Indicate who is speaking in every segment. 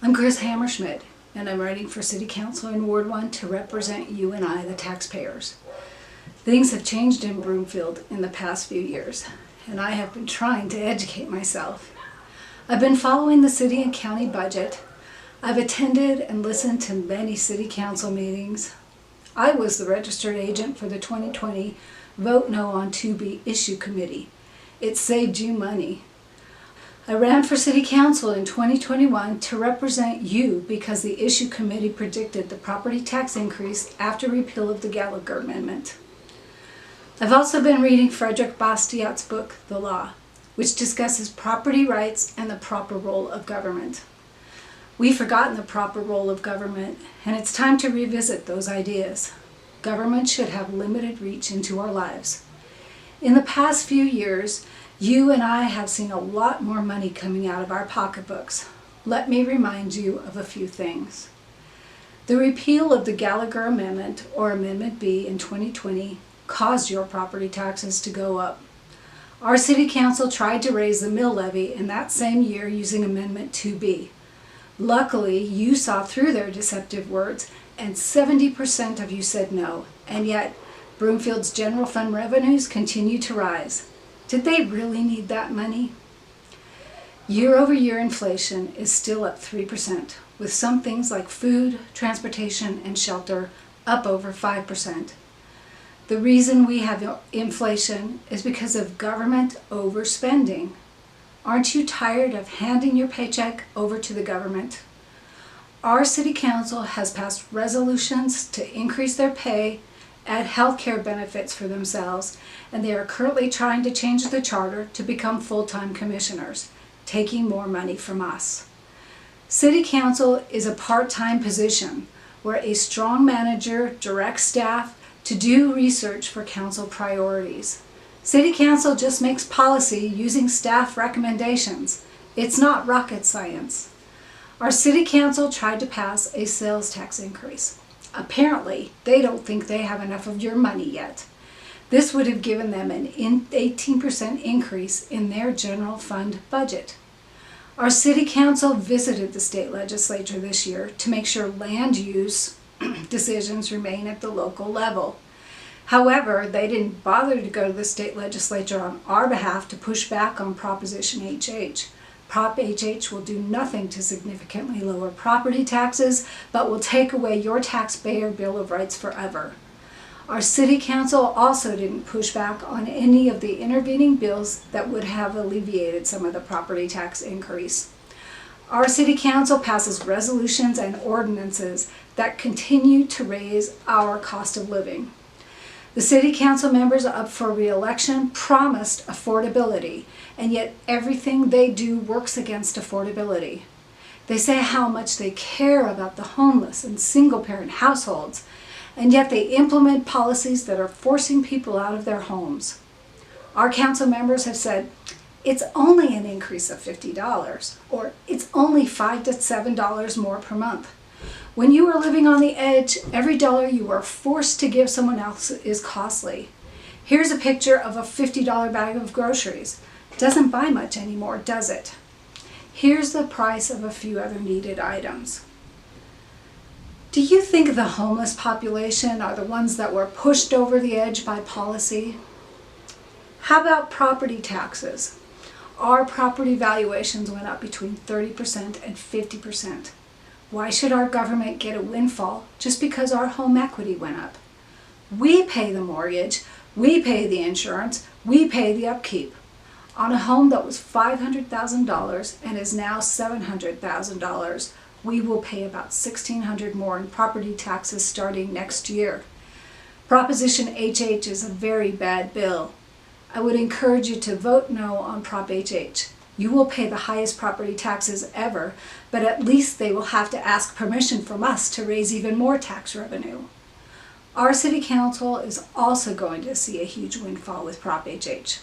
Speaker 1: I'm Chris Hammerschmidt, and I'm running for City Council in Ward 1 to represent you and I, the taxpayers. Things have changed in Broomfield in the past few years, and I have been trying to educate myself. I've been following the city and county budget. I've attended and listened to many city council meetings. I was the registered agent for the 2020 Vote No on 2B issue committee. It saved you money. I ran for City Council in 2021 to represent you because the issue committee predicted the property tax increase after repeal of the Gallagher Amendment. I've also been reading Frederick Bastiat's book, The Law, which discusses property rights and the proper role of government. We've forgotten the proper role of government, and it's time to revisit those ideas. Government should have limited reach into our lives. In the past few years, you and I have seen a lot more money coming out of our pocketbooks. Let me remind you of a few things. The repeal of the Gallagher Amendment, or Amendment B, in 2020 caused your property taxes to go up. Our City Council tried to raise the mill levy in that same year using Amendment 2B. Luckily, you saw through their deceptive words, and 70% of you said no, and yet Broomfield's general fund revenues continue to rise. Did they really need that money? Year-over-year inflation is still up 3%, with some things like food, transportation, and shelter up over 5%. The reason we have inflation is because of government overspending. Aren't you tired of handing your paycheck over to the government? Our City Council has passed resolutions to increase their pay, add health care benefits for themselves, and they are currently trying to change the charter to become full-time commissioners, taking more money from us. City Council is a part-time position where a strong manager directs staff to do research for council priorities. City Council just makes policy using staff recommendations. It's not rocket science. Our City Council tried to pass a sales tax increase. Apparently, they don't think they have enough of your money yet. This would have given them an 18% increase in their general fund budget. Our City Council visited the state legislature this year to make sure land use decisions remain at the local level. However, they didn't bother to go to the state legislature on our behalf to push back on Proposition HH. Prop HH will do nothing to significantly lower property taxes, but will take away your taxpayer Bill of Rights forever. Our City Council also didn't push back on any of the intervening bills that would have alleviated some of the property tax increase. Our City Council passes resolutions and ordinances that continue to raise our cost of living. The City Council members up for re-election promised affordability, and yet everything they do works against affordability. They say how much they care about the homeless and single-parent households, and yet they implement policies that are forcing people out of their homes. Our council members have said, it's only an increase of $50, or it's only $5 to $7 more per month. When you are living on the edge, every dollar you are forced to give someone else is costly. Here's a picture of a $50 bag of groceries. Doesn't buy much anymore, does it? Here's the price of a few other needed items. Do you think the homeless population are the ones that were pushed over the edge by policy? How about property taxes? Our property valuations went up between 30% and 50%. Why should our government get a windfall just because our home equity went up? We pay the mortgage, we pay the insurance, we pay the upkeep. On a home that was $500,000 and is now $700,000, we will pay about $1,600 more in property taxes starting next year. Proposition HH is a very bad bill. I would encourage you to vote no on Prop HH. You will pay the highest property taxes ever, but at least they will have to ask permission from us to raise even more tax revenue. Our City Council is also going to see a huge windfall with Prop HH.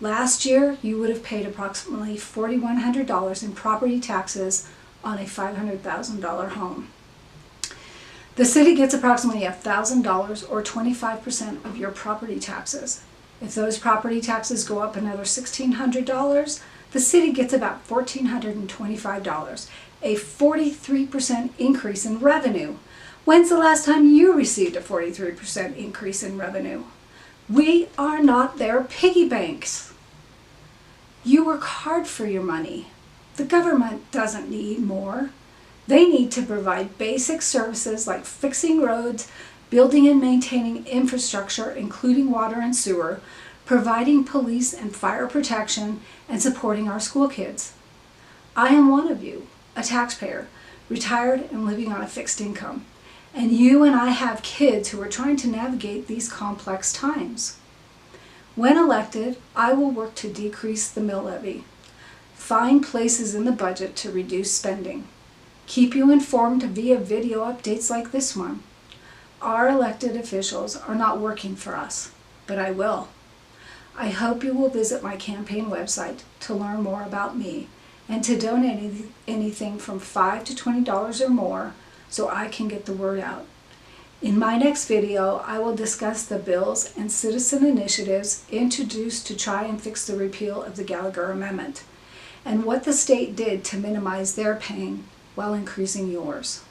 Speaker 1: Last year, you would have paid approximately $4,100 in property taxes on a $500,000 home. The city gets approximately $1,000 or 25% of your property taxes. If those property taxes go up another $1,600, the city gets about $1,425. a 43% increase in revenue. When's the last time you received a 43% increase in revenue? We are not their piggy banks. You work hard for your money. The government doesn't need more. They need to provide basic services like fixing roads, building and maintaining infrastructure, including water and sewer, providing police and fire protection, and supporting our school kids. I am one of you, a taxpayer, retired and living on a fixed income. And you and I have kids who are trying to navigate these complex times. When elected, I will work to decrease the mill levy, find places in the budget to reduce spending, keep you informed via video updates like this one. Our elected officials are not working for us, but I will. I hope you will visit my campaign website to learn more about me and to donate anything from $5 to $20 or more so I can get the word out. In my next video, I will discuss the bills and citizen initiatives introduced to try and fix the repeal of the Gallagher Amendment, and what the state did to minimize their pain while increasing yours.